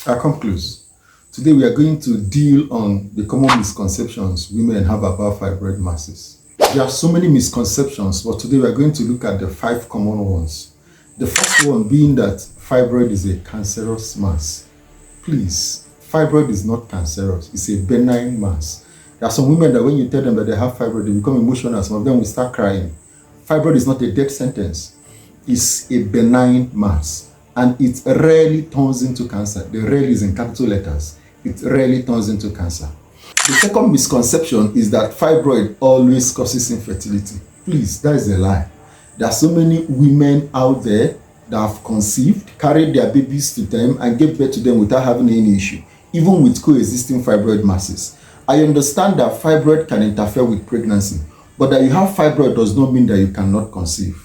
I come close. Today we are going to deal on the common misconceptions women have about fibroid masses. There are so many misconceptions, but today we are going to look at the 5 common ones. The first one being that fibroid is a cancerous mass. Please, fibroid is not cancerous. It's a benign mass. There are some women that when you tell them that they have fibroid, they become emotional. Some of them will start crying. Fibroid is not a death sentence. It's a benign mass. And it rarely turns into cancer. The rarely is in capital letters. It rarely turns into cancer. The second misconception is that fibroid always causes infertility. Please, that is a lie. There are so many women out there that have conceived, carried their babies to term, and gave birth to them without having any issue, even with coexisting fibroid masses. I understand that fibroid can interfere with pregnancy, but that you have fibroid does not mean that you cannot conceive.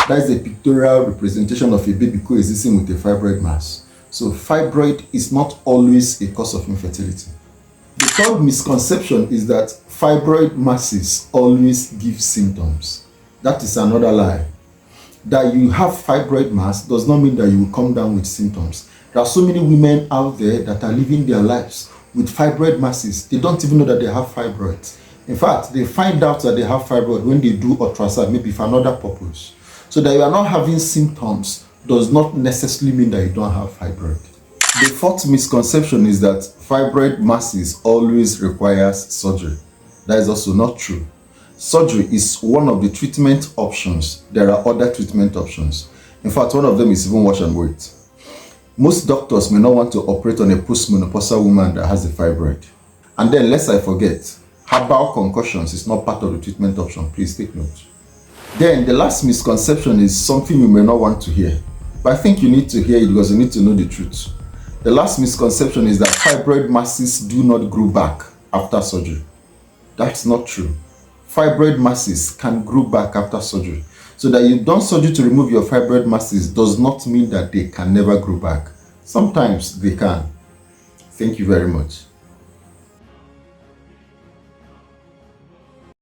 That is a pictorial representation of a baby coexisting with a fibroid mass. So fibroid is not always a cause of infertility. The third misconception is that fibroid masses always give symptoms. That is another lie. That you have fibroid mass does not mean that you will come down with symptoms. There are so many women out there that are living their lives with fibroid masses. They don't even know that they have fibroids. In fact, they find out that they have fibroid when they do ultrasound, maybe for another purpose. So that you are not having symptoms does not necessarily mean that you don't have fibroid. The fourth misconception is that fibroid masses always requires surgery. That is also not true. Surgery is one of the treatment options. There are other treatment options. In fact, one of them is even wash and wait. Most doctors may not want to operate on a postmenopausal woman that has a fibroid. And then, lest I forget, herbal concussions is not part of the treatment option. Please take note. Then the last misconception is something you may not want to hear, but I think you need to hear it because you need to know the truth. The last misconception is that fibroid masses do not grow back after surgery. That's not true. Fibroid masses can grow back after surgery. So that you've done surgery to remove your fibroid masses does not mean that they can never grow back. Sometimes they can. Thank you very much.